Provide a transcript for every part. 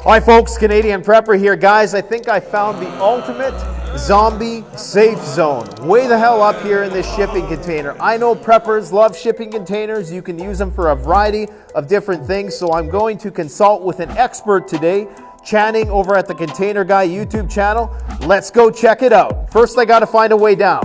Hi folks, Canadian Prepper here. Guys, I think I found the ultimate zombie safe zone. Way the hell up here in this shipping container. I know preppers love shipping containers. You can use them for a variety of different things. So I'm going to consult with an expert today, Channing over at the Container Guy YouTube channel. Let's go check it out. First, I gotta find a way down.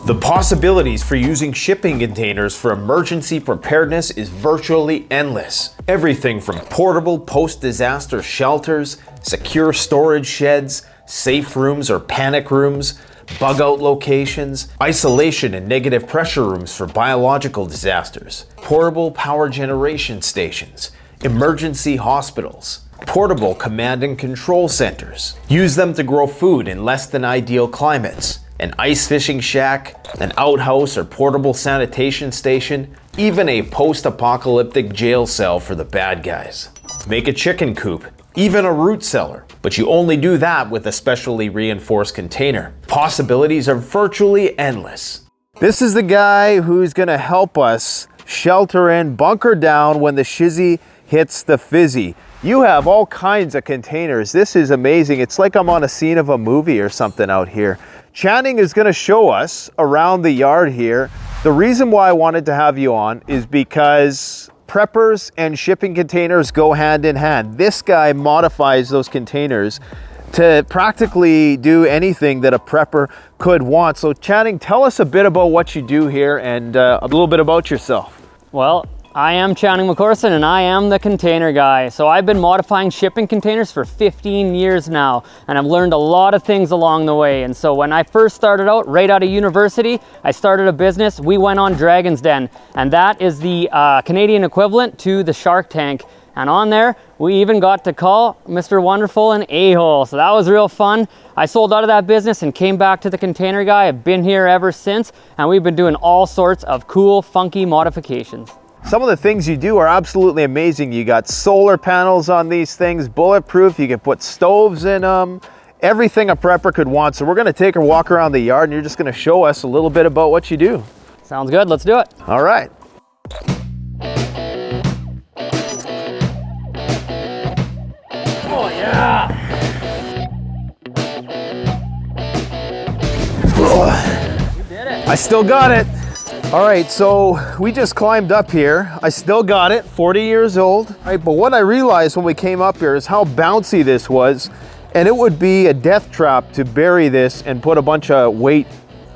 The possibilities for using shipping containers for emergency preparedness is virtually endless. Everything from portable post-disaster shelters, secure storage sheds, safe rooms or panic rooms, bug-out locations, isolation and negative pressure rooms for biological disasters, portable power generation stations, emergency hospitals, portable command and control centers. Use them to grow food in less than ideal climates. An ice fishing shack, an outhouse or portable sanitation station, even a post-apocalyptic jail cell for the bad guys. Make a chicken coop, even a root cellar, but you only do that with a specially reinforced container. Possibilities are virtually endless. This is the guy who's gonna help us shelter in, bunker down when the shizzy hits the fizzy. You have all kinds of containers. This is amazing. It's like I'm on a scene of a movie or something out here. Channing is going to show us around the yard here. The reason why I wanted to have you on is because preppers and shipping containers go hand in hand. This guy modifies those containers to practically do anything that a prepper could want. So Channing, tell us a bit about what you do here and a little bit about yourself. Well, I am Channing McCorson and I am the Container Guy. So I've been modifying shipping containers for 15 years now, and I've learned a lot of things along the way. And so when I first started out, right out of university, I started a business. We went on Dragon's Den, and that is the Canadian equivalent to the Shark Tank. And on there, we even got to call Mr. Wonderful an a-hole. So that was real fun. I sold out of that business and came back to the Container Guy. I've been here ever since, and we've been doing all sorts of cool, funky modifications. Some of the things you do are absolutely amazing. You got solar panels on these things, bulletproof. You can put stoves in them, everything a prepper could want. So we're gonna take a walk around the yard and you're just gonna show us a little bit about what you do. Sounds good, let's do it. All right. Oh yeah. You did it. I still got it. All right, so we just climbed up here. I still got it, 40 years old. All right, but what I realized when we came up here is how bouncy this was, and it would be a death trap to bury this and put a bunch of weight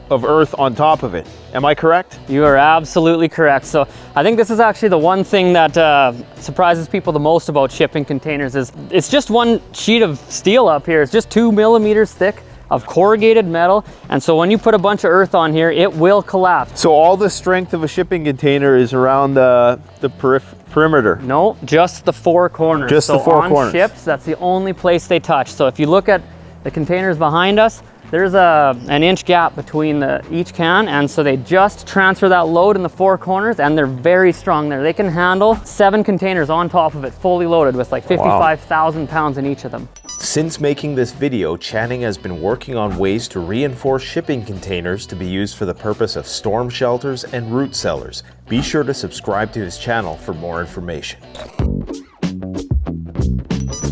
of earth on top of it. Am I correct? You are absolutely correct. So I think this is actually the one thing that surprises people the most about shipping containers is it's just one sheet of steel up here. It's just 2 millimeters thick of corrugated metal, and so when you put a bunch of earth on here, it will collapse. So all the strength of a shipping container is around the perimeter? No, just the four corners. Just the four corners. On ships, that's the only place they touch. So if you look at the containers behind us, there's an inch gap between each can, and so they just transfer that load in the four corners, and they're very strong there. They can handle 7 containers on top of it, fully loaded with like 55,000 pounds in each of them. Since making this video, Channing has been working on ways to reinforce shipping containers to be used for the purpose of storm shelters and root cellars. Be sure to subscribe to his channel for more information.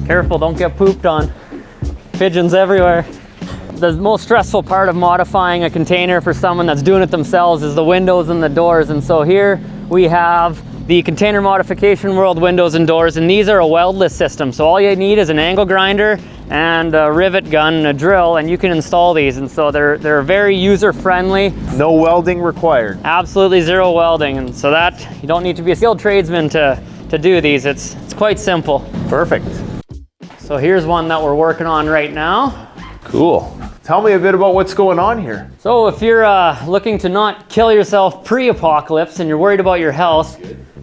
Careful, don't get pooped on. Pigeons everywhere. The most stressful part of modifying a container for someone that's doing it themselves is the windows and the doors. And so here we have the Container Modification World windows and doors, and these are a weldless system. So all you need is an angle grinder and a rivet gun and a drill, and you can install these. And so they're very user-friendly. No welding required. Absolutely zero welding, and so that you don't need to be a skilled tradesman to do these. It's quite simple. Perfect. So here's one that we're working on right now. Cool. Tell me a bit about what's going on here. So if you're looking to not kill yourself pre-apocalypse and you're worried about your health,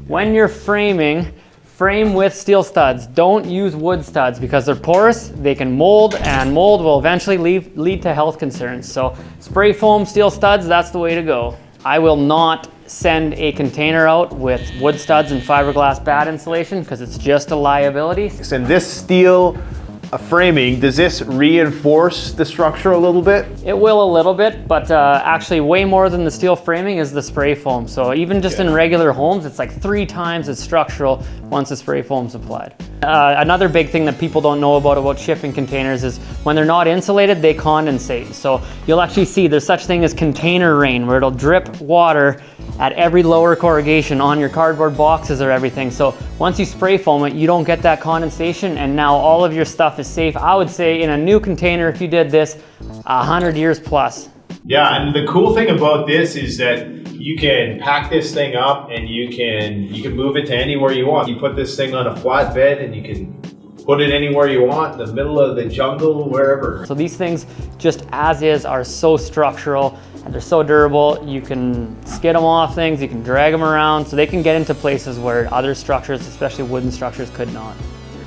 when you're framing, frame with steel studs. Don't use wood studs because they're porous, they can mold, and mold will eventually lead to health concerns. So spray foam steel studs, that's the way to go. I will not send a container out with wood studs and fiberglass bat insulation because it's just a liability. And this steel a framing, does this reinforce the structure a little bit? It will a little bit, but actually way more than the steel framing is the spray foam. So even just in regular homes, it's like 3 times as structural once the spray foam's applied. Another big thing that people don't know about shipping containers is when they're not insulated, they condensate. So you'll actually see there's such thing as container rain, where it'll drip water at every lower corrugation on your cardboard boxes or everything. So once you spray foam it, you don't get that condensation, and now all of your stuff is safe. I would say in a new container, if you did this, 100 years plus. Yeah, and the cool thing about this is that you can pack this thing up and you can move it to anywhere you want. You put this thing on a flat bed and you can put it anywhere you want, in the middle of the jungle, wherever. So these things, just as is, are so structural and they're so durable. You can skid them off things, you can drag them around, so they can get into places where other structures, especially wooden structures, could not.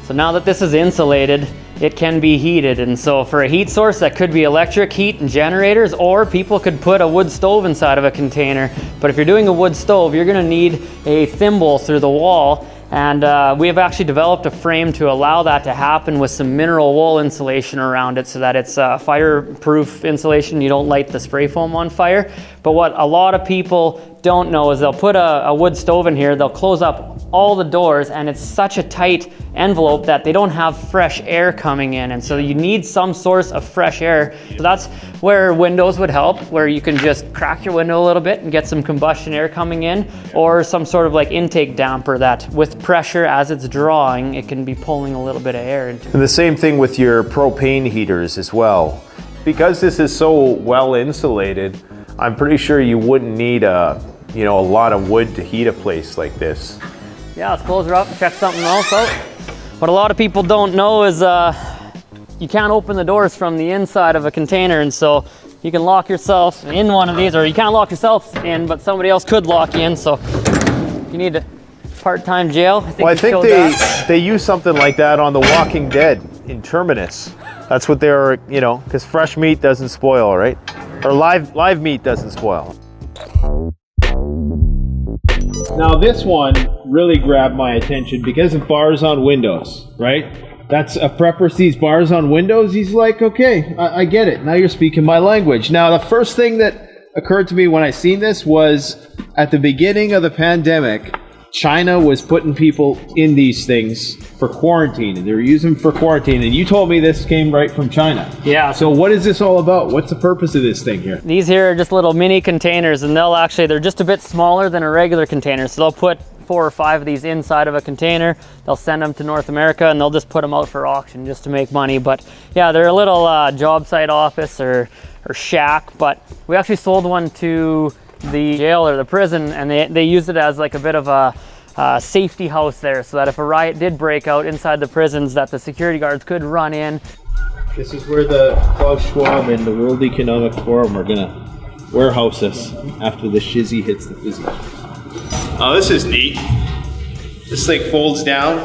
So now that this is insulated, it can be heated. And so for a heat source, that could be electric heat and generators, or people could put a wood stove inside of a container. But if you're doing a wood stove, you're gonna need a thimble through the wall. And we have actually developed a frame to allow that to happen with some mineral wool insulation around it so that it's fireproof insulation. You don't light the spray foam on fire. But what a lot of people don't know is they'll put a wood stove in here, they'll close up all the doors, and it's such a tight envelope that they don't have fresh air coming in. And so you need some source of fresh air. So that's where windows would help, where you can just crack your window a little bit and get some combustion air coming in, or some sort of like intake damper that with pressure as it's drawing, it can be pulling a little bit of air into. And the same thing with your propane heaters as well. Because this is so well insulated, I'm pretty sure you wouldn't need a lot of wood to heat a place like this. Yeah, let's close her up and check something else out. What a lot of people don't know is you can't open the doors from the inside of a container, and so you can lock yourself in one of these, or you can't lock yourself in, but somebody else could lock you in. So if you need a part-time jail, I think they use something like that on The Walking Dead in Terminus. That's what they're, because fresh meat doesn't spoil, right? Or live meat doesn't spoil. Now this one really grabbed my attention because of bars on windows, right? That's a prepper sees bars on windows. He's like, okay, I get it. Now you're speaking my language. Now the first thing that occurred to me when I seen this was at the beginning of the pandemic, China was putting people in these things for quarantine, and they were using them for quarantine, and you told me this came right from China. Yeah. So what is this all about? What's the purpose of this thing here? These here are just little mini containers, and they're just a bit smaller than a regular container. So they'll put 4 or 5 of these inside of a container. They'll send them to North America, and they'll just put them out for auction just to make money. But yeah, they're a little job site office or shack, but we actually sold one to the jail or the prison, and they used it as like a bit of a safety house there, so that if a riot did break out inside the prisons, that the security guards could run in. This is where the Klaus Schwab and the World Economic Forum are gonna warehouse us after the shizzy hits the fizzy. Oh, this is neat. This thing folds down,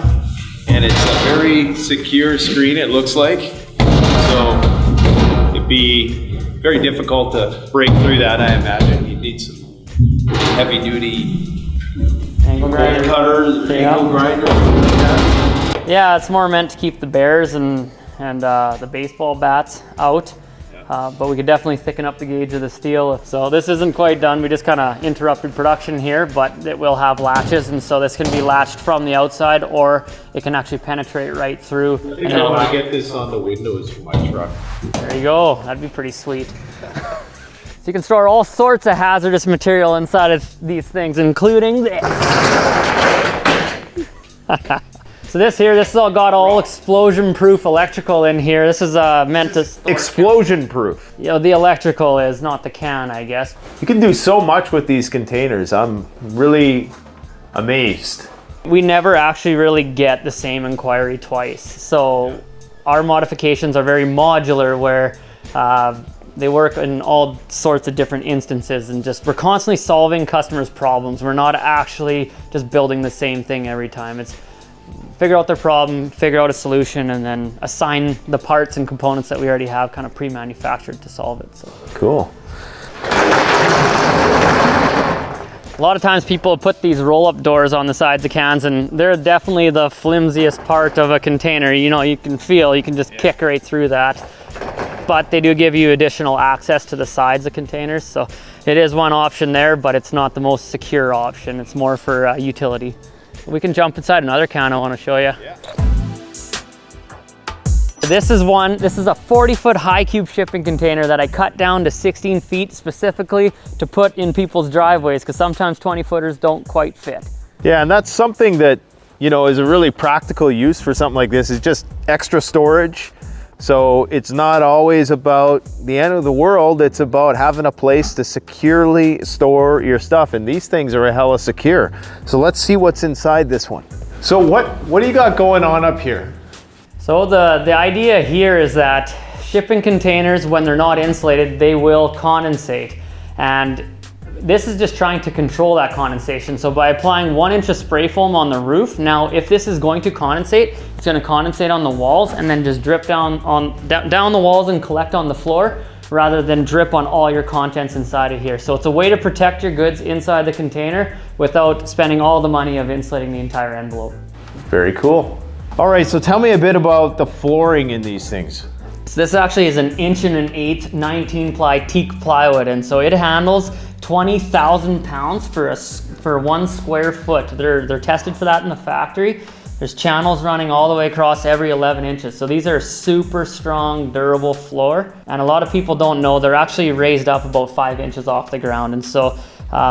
and it's a very secure screen, it looks like. So it'd be very difficult to break through that, I imagine. You'd need some heavy-duty Angle grinder. cutters, angle grinders, like that. Yeah, it's more meant to keep the bears and the baseball bats out. But we could definitely thicken up the gauge of the steel. So this isn't quite done. We just kind of interrupted production here, but it will have latches, and so this can be latched from the outside, or it can actually penetrate right through. I think I want to get this on the windows for my truck. There you go. That'd be pretty sweet. So you can store all sorts of hazardous material inside of these things, including this. So this has all got all explosion-proof electrical in here. This is meant to... Explosion-proof? The electrical is, not the can, I guess. You can do so much with these containers. I'm really amazed. We never actually really get the same inquiry twice. So our modifications are very modular, where they work in all sorts of different instances, and we're constantly solving customers' problems. We're not actually just building the same thing every time. It's figure out their problem, figure out a solution, and then assign the parts and components that we already have kind of pre-manufactured to solve it. So. Cool. A lot of times people put these roll-up doors on the sides of cans, and they're definitely the flimsiest part of a container. You know, you can just kick right through that. But they do give you additional access to the sides of containers. So it is one option there, but it's not the most secure option. It's more for utility. We can jump inside another can I want to show you. Yeah. This is a 40-foot high cube shipping container that I cut down to 16 feet specifically to put in people's driveways, because sometimes 20-footers don't quite fit. Yeah, and that's something that, you know, is a really practical use for something like this, is just extra storage. So it's not always about the end of the world, it's about having a place to securely store your stuff, and these things are a hella secure. So let's see what's inside this one. So what do you got going on up here? So the idea here is that shipping containers, when they're not insulated, they will condensate. And this is just trying to control that condensation. So by applying 1 inch of spray foam on the roof, now if this is going to condensate, it's going to condensate on the walls and then just drip down the walls and collect on the floor, rather than drip on all your contents inside of here. So it's a way to protect your goods inside the container without spending all the money of insulating the entire envelope. Very cool. All right, so tell me a bit about the flooring in these things. So this actually is an 1.125" 19-ply teak plywood, and so it handles 20,000 pounds for 1 square foot. They're tested for that in the factory. There's channels running all the way across every 11 inches. So these are super strong, durable floor. And a lot of people don't know they're actually raised up about 5 inches off the ground. And so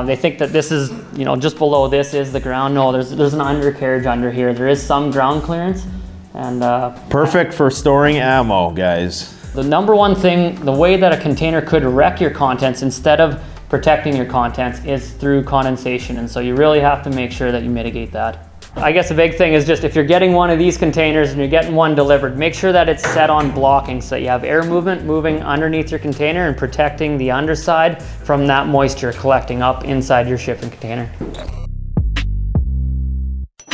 they think that this is, you know, just below this is the ground. No, there's an undercarriage under here. There is some ground clearance. And perfect for storing ammo, guys. The number one thing, the way that a container could wreck your contents instead of protecting your contents, is through condensation. And so you really have to make sure that you mitigate that. I guess a big thing is just if you're getting one of these containers and you're getting one delivered, make sure that it's set on blocking so that you have air movement moving underneath your container and protecting the underside from that moisture collecting up inside your shipping container.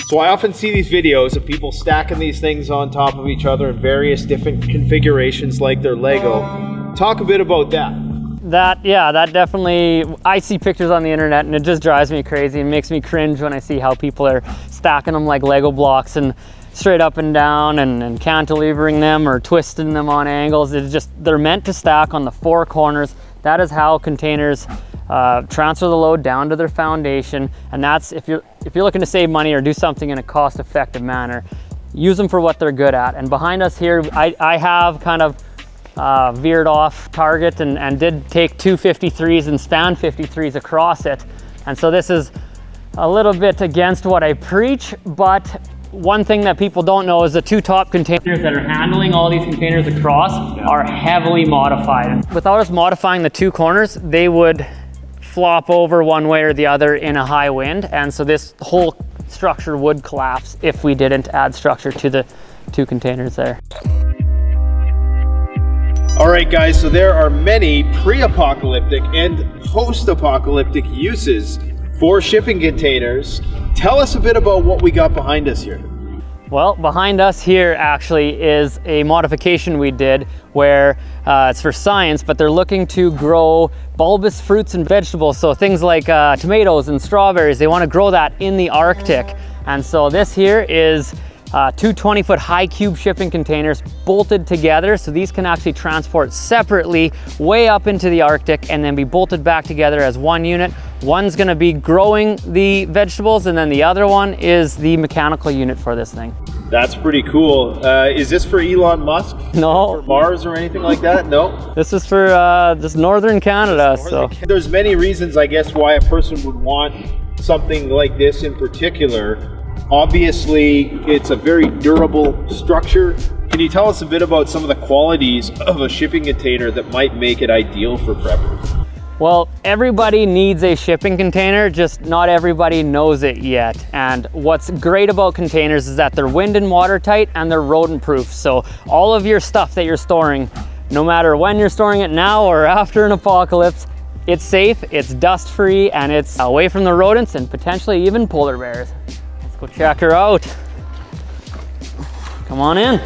So I often see these videos of people stacking these things on top of each other in various different configurations like they're Lego. Talk a bit about that. That definitely, I see pictures on the internet and it just drives me crazy and makes me cringe when I see how people are stacking them like Lego blocks and straight up and down and cantilevering them or twisting them on angles. It's just, they're meant to stack on the 4 corners. That is how containers transfer the load down to their foundation. And that's, if you're looking to save money or do something in a cost-effective manner, use them for what they're good at. And behind us here, I have kind of veered off target and did take 2 53s and span 53s across it. And so this is a little bit against what I preach, but one thing that people don't know is the 2 top containers that are handling all these containers across are heavily modified. Without us modifying the 2 corners, they would flop over one way or the other in a high wind. And so this whole structure would collapse if we didn't add structure to the 2 containers there. All right, guys, so there are many pre-apocalyptic and post-apocalyptic uses for shipping containers. Tell us a bit about what we got behind us here. Well, behind us here actually is a modification we did where it's for science, but they're looking to grow bulbous fruits and vegetables. So things like tomatoes and strawberries, they want to grow that in the Arctic. And so this here is 2 20-foot high cube shipping containers bolted together, so these can actually transport separately way up into the Arctic and then be bolted back together as one unit. One's going to be growing the vegetables and then the other one is the mechanical unit for this thing. That's pretty cool. Is this for Elon Musk? No. For Mars or anything like that? No? This is for just northern Canada. There's many reasons, I guess, why a person would want something like this in particular. Obviously, it's a very durable structure. Can you tell us a bit about some of the qualities of a shipping container that might make it ideal for preppers? Well, everybody needs a shipping container, just not everybody knows it yet. And what's great about containers is that they're wind and watertight and they're rodent proof. So all of your stuff that you're storing, no matter when you're storing it now or after an apocalypse, it's safe, it's dust free, and it's away from the rodents and potentially even polar bears. Go check her out. Come on in.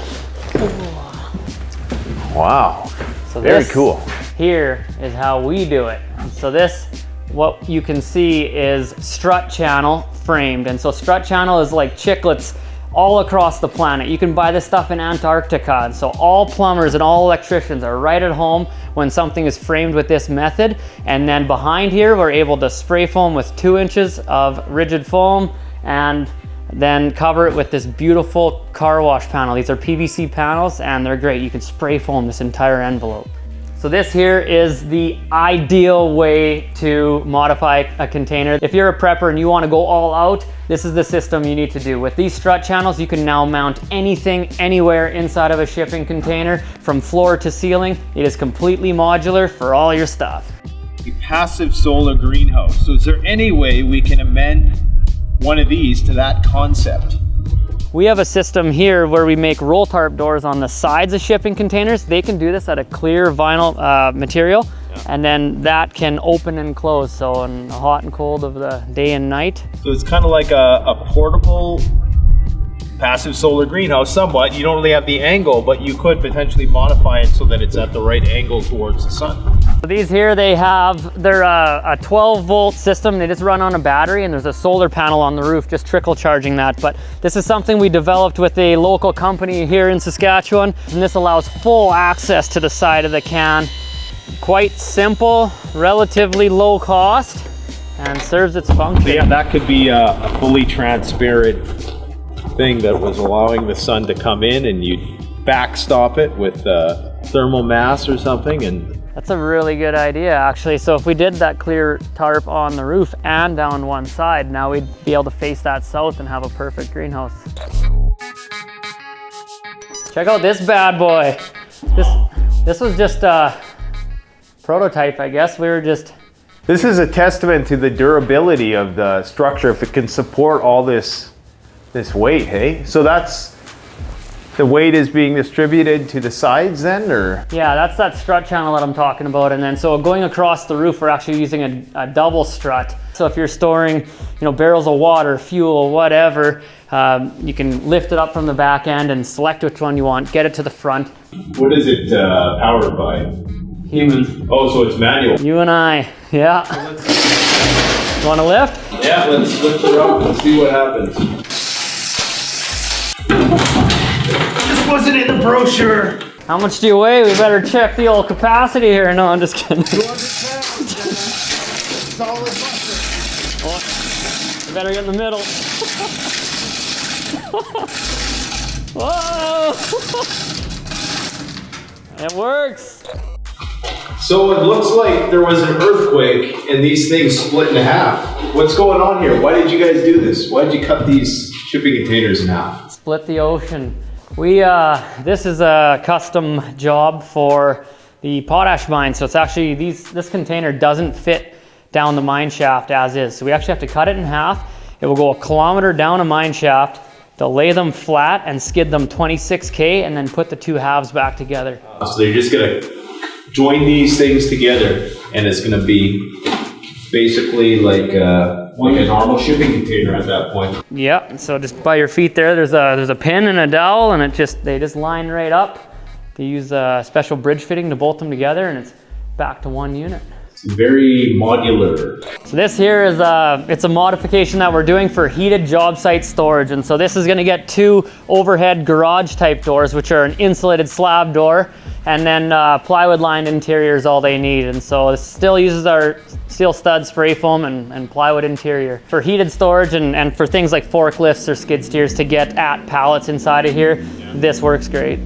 Wow, so very cool. Here is how we do it. So this what you can see is strut channel framed. And so strut channel is like chiclets all across the planet. You can buy this stuff in Antarctica. And so all plumbers and all electricians are right at home when something is framed with this method. And then behind here, we're able to spray foam with 2 inches of rigid foam and then cover it with this beautiful car wash panel. These are PVC panels and they're great. You can spray foam this entire envelope. So this here is the ideal way to modify a container. If you're a prepper and you want to go all out, this is the system you need to do. With these strut channels, you can now mount anything, anywhere inside of a shipping container, from floor to ceiling. It is completely modular for all your stuff. A passive solar greenhouse. So is there any way we can amend one of these to that concept? We have a system here where we make roll tarp doors on the sides of shipping containers. They can do this at a clear vinyl material, and then that can open and close. So in the hot and cold of the day and night. So it's kind of like a portable passive solar greenhouse somewhat. You don't really have the angle, but you could potentially modify it so that it's at the right angle towards the sun. So these here, they're a 12 volt system. They just run on a battery, and there's a solar panel on the roof just trickle charging that. But this is something we developed with a local company here in Saskatchewan, and this allows full access to the side of the can. Quite simple, relatively low cost, and serves its function. So yeah, that could be a fully transparent thing that was allowing the sun to come in, and you'd backstop it with thermal mass or something. And that's a really good idea, actually. So if we did that clear tarp on the roof and down one side, now we'd be able to face that south and have a perfect greenhouse. Check out this bad boy. This was just a prototype, I guess. This is a testament to the durability of the structure if it can support all this weight, hey? So that's, the weight is being distributed to the sides then, or? Yeah, that's that strut channel that I'm talking about. And then so going across the roof, we're actually using a double strut. So if you're storing, barrels of water, fuel, whatever, you can lift it up from the back end and select which one you want, get it to the front. what is it powered by? Humans. Oh, so it's manual. You and I, yeah. You want to lift? Yeah, let's lift her up and see what happens. This wasn't in the brochure. How much do you weigh? We better check the old capacity here. No, I'm just kidding. 200 pounds. Solid muscle. Oh, you better get in the middle. Whoa! It works. So it looks like there was an earthquake and these things split in half. What's going on here? Why did you guys do this? Why did you cut these shipping containers in half? Split the ocean. This is a custom job for the potash mine. So it's actually, this container doesn't fit down the mine shaft as is. So we actually have to cut it in half. It will go 1 kilometer down a mine shaft. They'll lay them flat and skid them 26K and then put the two halves back together. So they're just gonna join these things together and it's gonna be basically like a normal shipping container at that point. Yep, so just by your feet there's a pin and a dowel, and they just line right up. They use a special bridge fitting to bolt them together, and it's back to one unit. It's very modular. So this here is it's a modification that we're doing for heated job site storage. And so this is gonna get 2 overhead garage type doors, which are an insulated slab door, and then plywood lined interior is all they need. And so it still uses our steel stud spray foam and plywood interior. For heated storage and for things like forklifts or skid steers to get at pallets inside of here, this works great.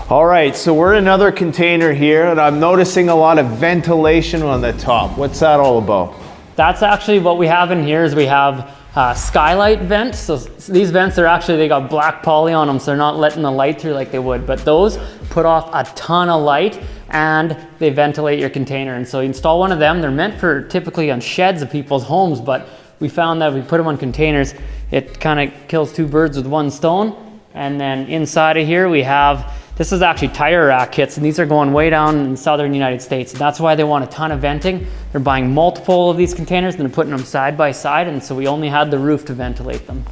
All right, so we're in another container here, and I'm noticing a lot of ventilation on the top. What's that all about? That's actually what we have in here. Is we have skylight vents. So these vents are actually, they got black poly on them, so they're not letting the light through like they would. But those put off a ton of light and they ventilate your container. And so you install one of them. They're meant for typically on sheds of people's homes, but we found that if we put them on containers, it kind of kills 2 birds with 1 stone. And then inside of here we have, this is actually tire rack kits, and these are going way down in southern United States. And that's why they want a ton of venting. They're buying multiple of these containers and they're putting them side by side, and so we only had the roof to ventilate them.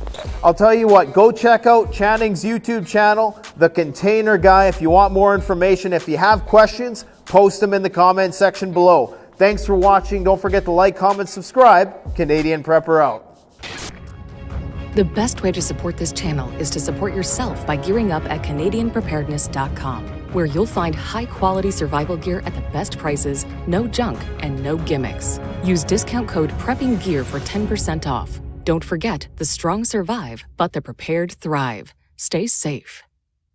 I'll tell you what, go check out Channing's YouTube channel, The Container Guy, if you want more information. If you have questions, post them in the comment section below. Thanks for watching. Don't forget to like, comment, subscribe. Canadian Prepper out. The best way to support this channel is to support yourself by gearing up at CanadianPreparedness.com, where you'll find high-quality survival gear at the best prices, no junk, and no gimmicks. Use discount code PREPPINGGEAR for 10% off. Don't forget, the strong survive, but the prepared thrive. Stay safe.